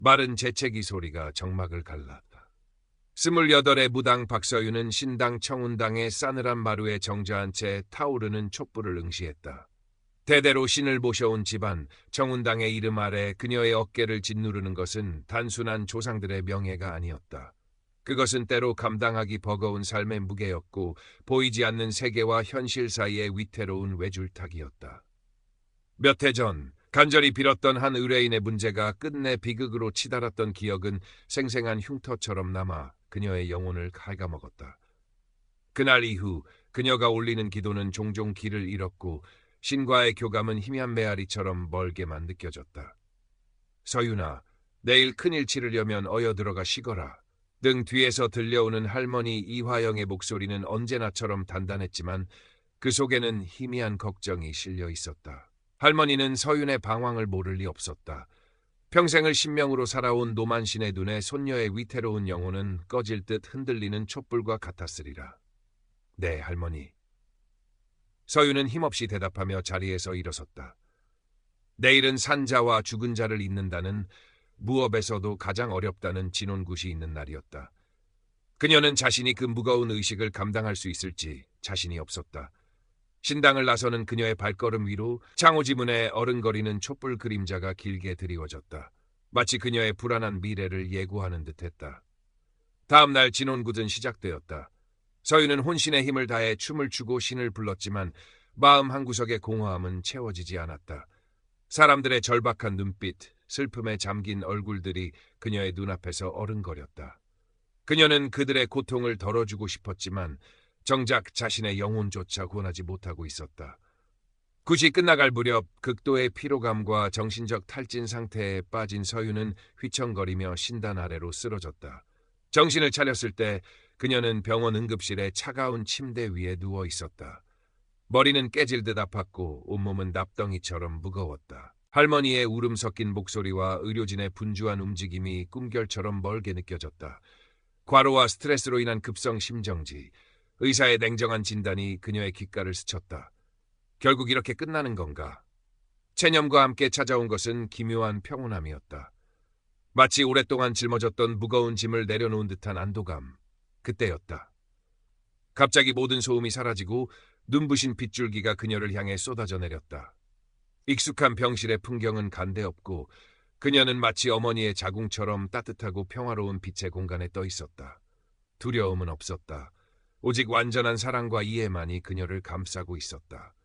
마른 재채기 소리가 정막을 갈랐다. 28의 무당 박서윤은 신당 청운당의 싸늘한 마루에 정저한 채 타오르는 촛불을 응시했다. 대대로 신을 모셔온 집안 청운당의 이름 아래 그녀의 어깨를 짓누르는 것은 단순한 조상들의 명예가 아니었다. 그것은 때로 감당하기 버거운 삶의 무게였고 보이지 않는 세계와 현실 사이의 위태로운 외줄타기였다. 몇 해 전 간절히 빌었던 한 의뢰인의 문제가 끝내 비극으로 치달았던 기억은 생생한 흉터처럼 남아 그녀의 영혼을 갉아먹었다. 그날 이후 그녀가 올리는 기도는 종종 길을 잃었고 신과의 교감은 희미한 메아리처럼 멀게만 느껴졌다. 서윤아, 내일 큰일 치르려면 어여 들어가 쉬거라. 등 뒤에서 들려오는 할머니 이화영의 목소리는 언제나처럼 단단했지만 그 속에는 희미한 걱정이 실려 있었다. 할머니는 서윤의 방황을 모를 리 없었다. 평생을 신명으로 살아온 노만신의 눈에 손녀의 위태로운 영혼은 꺼질 듯 흔들리는 촛불과 같았으리라. 네, 할머니. 서윤은 힘없이 대답하며 자리에서 일어섰다. 내일은 산자와 죽은 자를 잇는다는 무업에서도 가장 어렵다는 진혼굿이 있는 날이었다. 그녀는 자신이 그 무거운 의식을 감당할 수 있을지 자신이 없었다. 신당을 나서는 그녀의 발걸음 위로 창호지문에 어른거리는 촛불 그림자가 길게 드리워졌다. 마치 그녀의 불안한 미래를 예고하는 듯했다. 다음 날 진혼굿은 시작되었다. 서윤은 혼신의 힘을 다해 춤을 추고 신을 불렀지만 마음 한구석의 공허함은 채워지지 않았다. 사람들의 절박한 눈빛, 슬픔에 잠긴 얼굴들이 그녀의 눈앞에서 어른거렸다. 그녀는 그들의 고통을 덜어주고 싶었지만 정작 자신의 영혼조차 구원하지 못하고 있었다. 굿이 끝나갈 무렵 극도의 피로감과 정신적 탈진 상태에 빠진 서윤은 휘청거리며 신단 아래로 쓰러졌다. 정신을 차렸을 때 그녀는 병원 응급실의 차가운 침대 위에 누워 있었다. 머리는 깨질 듯 아팠고 온몸은 납덩이처럼 무거웠다. 할머니의 울음 섞인 목소리와 의료진의 분주한 움직임이 꿈결처럼 멀게 느껴졌다. 과로와 스트레스로 인한 급성 심정지, 의사의 냉정한 진단이 그녀의 귓가를 스쳤다. 결국 이렇게 끝나는 건가? 체념과 함께 찾아온 것은 기묘한 평온함이었다. 마치 오랫동안 짊어졌던 무거운 짐을 내려놓은 듯한 안도감. 그때였다. 갑자기 모든 소음이 사라지고 눈부신 빗줄기가 그녀를 향해 쏟아져 내렸다. 익숙한 병실의 풍경은 간데없고 그녀는 마치 어머니의 자궁처럼 따뜻하고 평화로운 빛의 공간에 떠 있었다. 두려움은 없었다. 오직 완전한 사랑과 이해만이 그녀를 감싸고 있었다.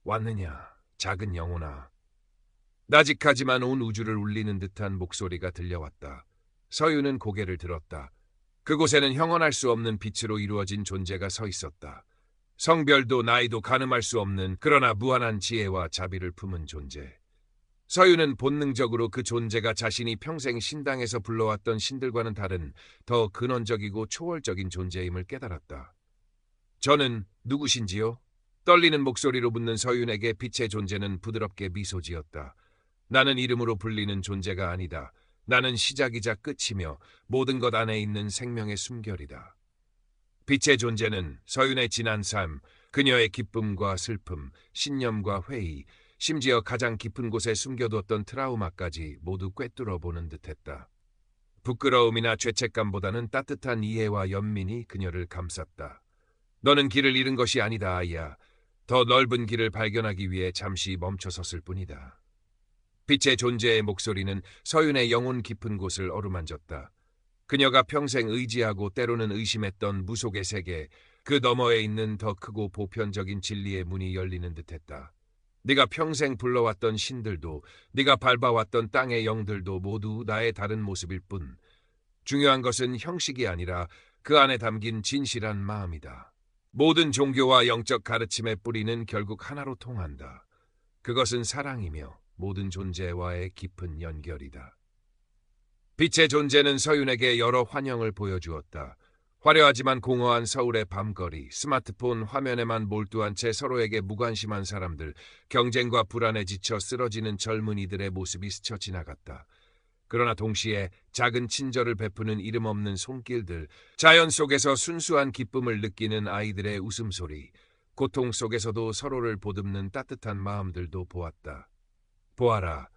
왔느냐, 작은 영혼아. 나직하지만 온 우주를 울리는 듯한 목소리가 들려왔다. 서윤은 고개를 들었다. 그곳에는 형언할 수 없는 빛으로 이루어진 존재가 서 있었다. 성별도 나이도 가늠할 수 없는 그러나 무한한 지혜와 자비를 품은 존재. 서윤은 본능적으로 그 존재가 자신이 평생 신당에서 불러왔던 신들과는 다른 더 근원적이고 초월적인 존재임을 깨달았다. 저는 누구신지요? 떨리는 목소리로 묻는 서윤에게 빛의 존재는 부드럽게 미소 지었다. 나는 이름으로 불리는 존재가 아니다. 나는 시작이자 끝이며 모든 것 안에 있는 생명의 숨결이다. 빛의 존재는 서윤의 지난 삶, 그녀의 기쁨과 슬픔, 신념과 회의, 심지어 가장 깊은 곳에 숨겨두었던 트라우마까지 모두 꿰뚫어 보는 듯했다. 부끄러움이나 죄책감보다는 따뜻한 이해와 연민이 그녀를 감쌌다. 너는 길을 잃은 것이 아니다, 아이야. 더 넓은 길을 발견하기 위해 잠시 멈춰섰을 뿐이다. 빛의 존재의 목소리는 서윤의 영혼 깊은 곳을 어루만졌다. 그녀가 평생 의지하고 때로는 의심했던 무속의 세계, 그 너머에 있는 더 크고 보편적인 진리의 문이 열리는 듯했다. 네가 평생 불러왔던 신들도, 네가 밟아왔던 땅의 영들도 모두 나의 다른 모습일 뿐, 중요한 것은 형식이 아니라 그 안에 담긴 진실한 마음이다. 모든 종교와 영적 가르침의 뿌리는 결국 하나로 통한다. 그것은 사랑이며 모든 존재와의 깊은 연결이다. 빛의 존재는 서윤에게 여러 환영을 보여주었다. 화려하지만 공허한 서울의 밤거리, 스마트폰 화면에만 몰두한 채 서로에게 무관심한 사람들, 경쟁과 불안에 지쳐 쓰러지는 젊은이들의 모습이 스쳐 지나갔다. 그러나 동시에 작은 친절을 베푸는 이름 없는 손길들, 자연 속에서 순수한 기쁨을 느끼는 아이들의 웃음소리, 고통 속에서도 서로를 보듬는 따뜻한 마음들도 보았다. 보아라,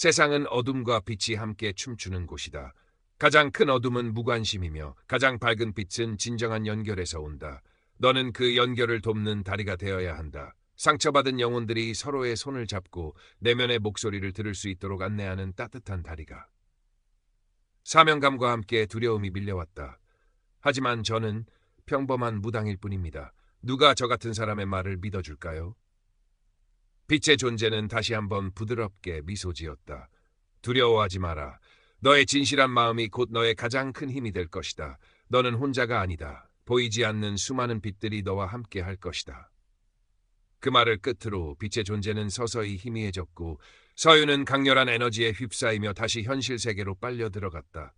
세상은 어둠과 빛이 함께 춤추는 곳이다. 가장 큰 어둠은 무관심이며 가장 밝은 빛은 진정한 연결에서 온다. 너는 그 연결을 돕는 다리가 되어야 한다. 상처받은 영혼들이 서로의 손을 잡고 내면의 목소리를 들을 수 있도록 안내하는 따뜻한 다리가. 사명감과 함께 두려움이 밀려왔다. 하지만 저는 평범한 무당일 뿐입니다. 누가 저 같은 사람의 말을 믿어줄까요? 빛의 존재는 다시 한번 부드럽게 미소 지었다. 두려워하지 마라. 너의 진실한 마음이 곧 너의 가장 큰 힘이 될 것이다. 너는 혼자가 아니다. 보이지 않는 수많은 빛들이 너와 함께 할 것이다. 그 말을 끝으로 빛의 존재는 서서히 희미해졌고 서윤은 강렬한 에너지에 휩싸이며 다시 현실 세계로 빨려 들어갔다.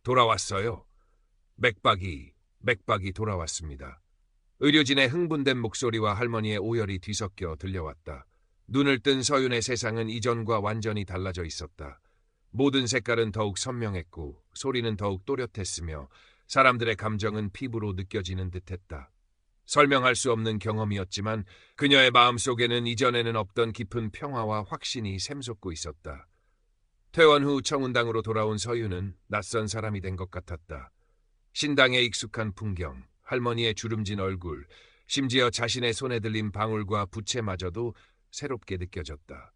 돌아왔어요. 맥박이 돌아왔습니다. 의료진의 흥분된 목소리와 할머니의 오열이 뒤섞여 들려왔다. 눈을 뜬 서윤의 세상은 이전과 완전히 달라져 있었다. 모든 색깔은 더욱 선명했고 소리는 더욱 또렷했으며 사람들의 감정은 피부로 느껴지는 듯했다. 설명할 수 없는 경험이었지만 그녀의 마음속에는 이전에는 없던 깊은 평화와 확신이 샘솟고 있었다. 퇴원 후 청운당으로 돌아온 서윤은 낯선 사람이 된 것 같았다. 신당의 익숙한 풍경, 할머니의 주름진 얼굴, 심지어 자신의 손에 들린 방울과 부채마저도 새롭게 느껴졌다.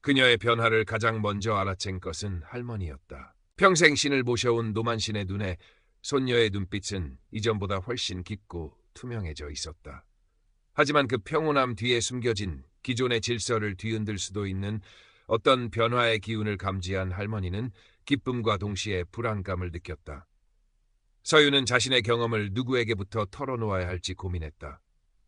그녀의 변화를 가장 먼저 알아챈 것은 할머니였다. 평생 신을 모셔온 노만신의 눈에 손녀의 눈빛은 이전보다 훨씬 깊고 투명해져 있었다. 하지만 그 평온함 뒤에 숨겨진 기존의 질서를 뒤흔들 수도 있는 어떤 변화의 기운을 감지한 할머니는 기쁨과 동시에 불안감을 느꼈다. 서윤은 자신의 경험을 누구에게부터 털어놓아야 할지 고민했다.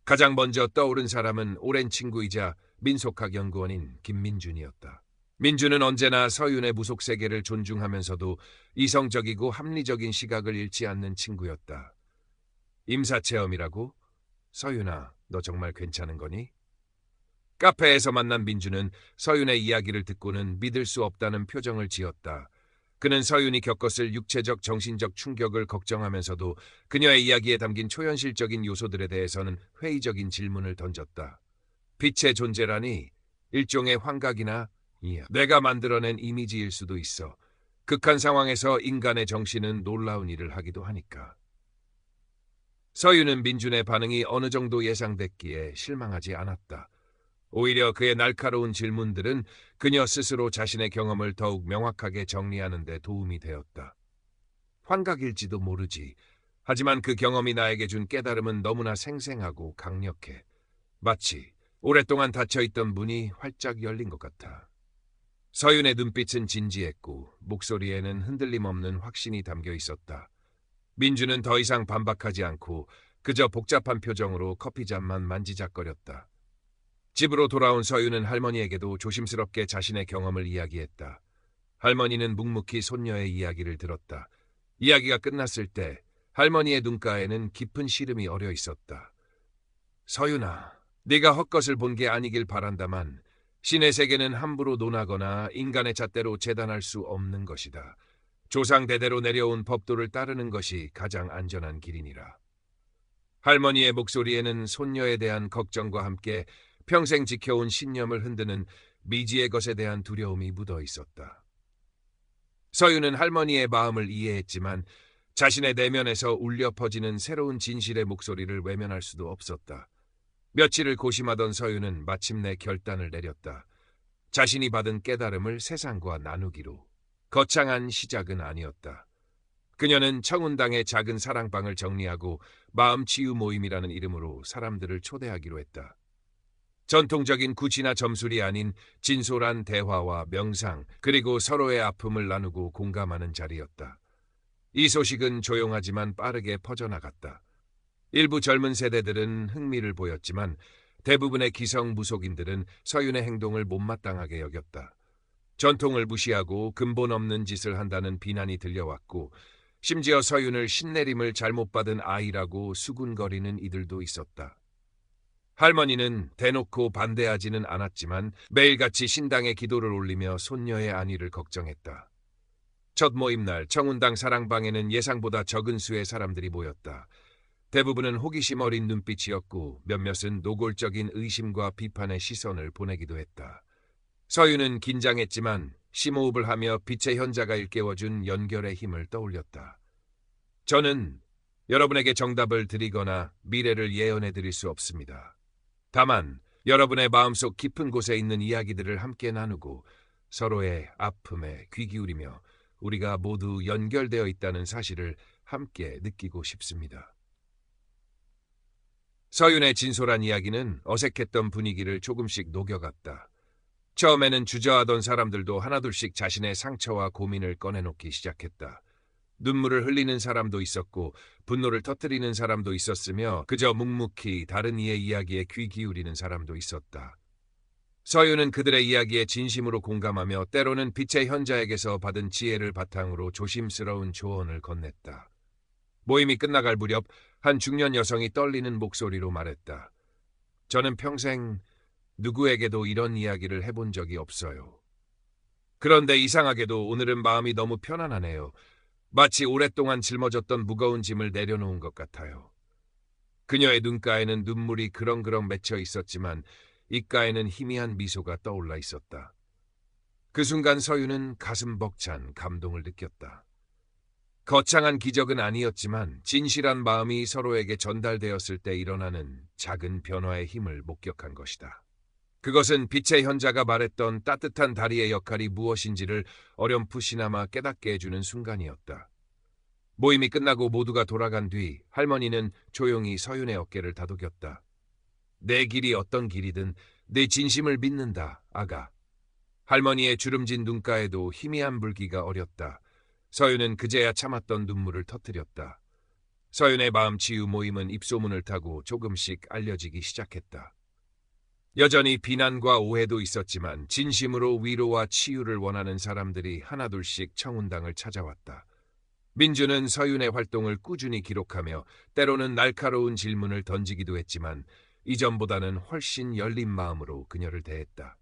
가장 먼저 떠오른 사람은 오랜 친구이자 민속학 연구원인 김민준이었다. 민준은 언제나 서윤의 무속 세계를 존중하면서도 이성적이고 합리적인 시각을 잃지 않는 친구였다. 임사체험이라고? 서윤아, 너 정말 괜찮은 거니? 카페에서 만난 민준은 서윤의 이야기를 듣고는 믿을 수 없다는 표정을 지었다. 그는 서윤이 겪었을 육체적, 정신적 충격을 걱정하면서도 그녀의 이야기에 담긴 초현실적인 요소들에 대해서는 회의적인 질문을 던졌다. 빛의 존재라니 일종의 환각이나 내가 만들어낸 이미지일 수도 있어. 극한 상황에서 인간의 정신은 놀라운 일을 하기도 하니까. 서윤은 민준의 반응이 어느 정도 예상됐기에 실망하지 않았다. 오히려 그의 날카로운 질문들은 그녀 스스로 자신의 경험을 더욱 명확하게 정리하는 데 도움이 되었다. 환각일지도 모르지. 하지만 그 경험이 나에게 준 깨달음은 너무나 생생하고 강력해. 마치 오랫동안 닫혀있던 문이 활짝 열린 것 같아. 서윤의 눈빛은 진지했고 목소리에는 흔들림 없는 확신이 담겨 있었다. 민주는 더 이상 반박하지 않고 그저 복잡한 표정으로 커피잔만 만지작거렸다. 집으로 돌아온 서윤은 할머니에게도 조심스럽게 자신의 경험을 이야기했다. 할머니는 묵묵히 손녀의 이야기를 들었다. 이야기가 끝났을 때 할머니의 눈가에는 깊은 시름이 어려 있었다. 서윤아, 네가 헛것을 본 게 아니길 바란다만 신의 세계는 함부로 논하거나 인간의 잣대로 재단할 수 없는 것이다. 조상 대대로 내려온 법도를 따르는 것이 가장 안전한 길이니라. 할머니의 목소리에는 손녀에 대한 걱정과 함께 평생 지켜온 신념을 흔드는 미지의 것에 대한 두려움이 묻어 있었다. 서윤은 할머니의 마음을 이해했지만 자신의 내면에서 울려 퍼지는 새로운 진실의 목소리를 외면할 수도 없었다. 며칠을 고심하던 서윤은 마침내 결단을 내렸다. 자신이 받은 깨달음을 세상과 나누기로. 거창한 시작은 아니었다. 그녀는 청운당의 작은 사랑방을 정리하고 마음치유 모임이라는 이름으로 사람들을 초대하기로 했다. 전통적인 구치나 점술이 아닌 진솔한 대화와 명상, 그리고 서로의 아픔을 나누고 공감하는 자리였다. 이 소식은 조용하지만 빠르게 퍼져나갔다. 일부 젊은 세대들은 흥미를 보였지만 대부분의 기성 무속인들은 서윤의 행동을 못마땅하게 여겼다. 전통을 무시하고 근본 없는 짓을 한다는 비난이 들려왔고 심지어 서윤을 신내림을 잘못 받은 아이라고 수군거리는 이들도 있었다. 할머니는 대놓고 반대하지는 않았지만 매일같이 신당에 기도를 올리며 손녀의 안위를 걱정했다. 첫 모임날 청운당 사랑방에는 예상보다 적은 수의 사람들이 모였다. 대부분은 호기심 어린 눈빛이었고 몇몇은 노골적인 의심과 비판의 시선을 보내기도 했다. 서윤은 긴장했지만 심호흡을 하며 빛의 현자가 일깨워준 연결의 힘을 떠올렸다. 저는 여러분에게 정답을 드리거나 미래를 예언해 드릴 수 없습니다. 다만 여러분의 마음속 깊은 곳에 있는 이야기들을 함께 나누고 서로의 아픔에 귀 기울이며 우리가 모두 연결되어 있다는 사실을 함께 느끼고 싶습니다. 서윤의 진솔한 이야기는 어색했던 분위기를 조금씩 녹여갔다. 처음에는 주저하던 사람들도 하나둘씩 자신의 상처와 고민을 꺼내놓기 시작했다. 눈물을 흘리는 사람도 있었고 분노를 터뜨리는 사람도 있었으며 그저 묵묵히 다른 이의 이야기에 귀 기울이는 사람도 있었다. 서윤은 그들의 이야기에 진심으로 공감하며 때로는 빛의 현자에게서 받은 지혜를 바탕으로 조심스러운 조언을 건넸다. 모임이 끝나갈 무렵 한 중년 여성이 떨리는 목소리로 말했다. 저는 평생 누구에게도 이런 이야기를 해본 적이 없어요. 그런데 이상하게도 오늘은 마음이 너무 편안하네요. 마치 오랫동안 짊어졌던 무거운 짐을 내려놓은 것 같아요. 그녀의 눈가에는 눈물이 그렁그렁 맺혀 있었지만 입가에는 희미한 미소가 떠올라 있었다. 그 순간 서윤은 가슴 벅찬 감동을 느꼈다. 거창한 기적은 아니었지만 진실한 마음이 서로에게 전달되었을 때 일어나는 작은 변화의 힘을 목격한 것이다. 그것은 빛의 현자가 말했던 따뜻한 다리의 역할이 무엇인지를 어렴풋이나마 깨닫게 해주는 순간이었다. 모임이 끝나고 모두가 돌아간 뒤 할머니는 조용히 서윤의 어깨를 다독였다. 내 길이 어떤 길이든 내 진심을 믿는다, 아가. 할머니의 주름진 눈가에도 희미한 물기가 어렸다. 서윤은 그제야 참았던 눈물을 터뜨렸다. 서윤의 마음 치유 모임은 입소문을 타고 조금씩 알려지기 시작했다. 여전히 비난과 오해도 있었지만 진심으로 위로와 치유를 원하는 사람들이 하나둘씩 청운당을 찾아왔다. 민주는 서윤의 활동을 꾸준히 기록하며 때로는 날카로운 질문을 던지기도 했지만 이전보다는 훨씬 열린 마음으로 그녀를 대했다.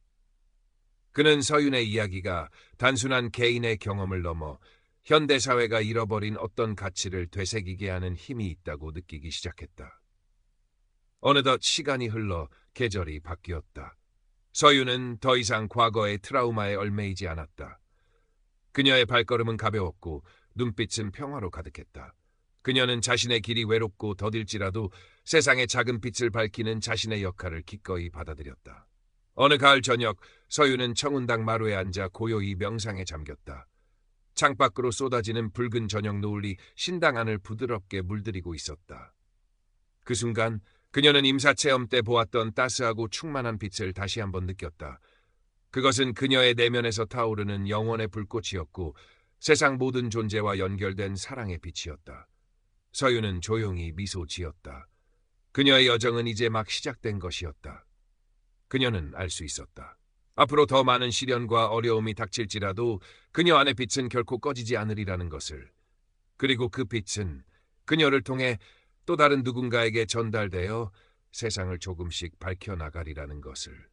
그는 서윤의 이야기가 단순한 개인의 경험을 넘어 현대사회가 잃어버린 어떤 가치를 되새기게 하는 힘이 있다고 느끼기 시작했다. 어느덧 시간이 흘러 계절이 바뀌었다. 서윤은 더 이상 과거의 트라우마에 얽매이지 않았다. 그녀의 발걸음은 가벼웠고 눈빛은 평화로 가득했다. 그녀는 자신의 길이 외롭고 더딜지라도 세상의 작은 빛을 밝히는 자신의 역할을 기꺼이 받아들였다. 어느 가을 저녁 서윤은 청운당 마루에 앉아 고요히 명상에 잠겼다. 창밖으로 쏟아지는 붉은 저녁 노을이 신당 안을 부드럽게 물들이고 있었다. 그 순간 그녀는 임사체험 때 보았던 따스하고 충만한 빛을 다시 한번 느꼈다. 그것은 그녀의 내면에서 타오르는 영원의 불꽃이었고 세상 모든 존재와 연결된 사랑의 빛이었다. 서윤은 조용히 미소 지었다. 그녀의 여정은 이제 막 시작된 것이었다. 그녀는 알 수 있었다. 앞으로 더 많은 시련과 어려움이 닥칠지라도 그녀 안의 빛은 결코 꺼지지 않으리라는 것을. 그리고 그 빛은 그녀를 통해 또 다른 누군가에게 전달되어 세상을 조금씩 밝혀나가리라는 것을.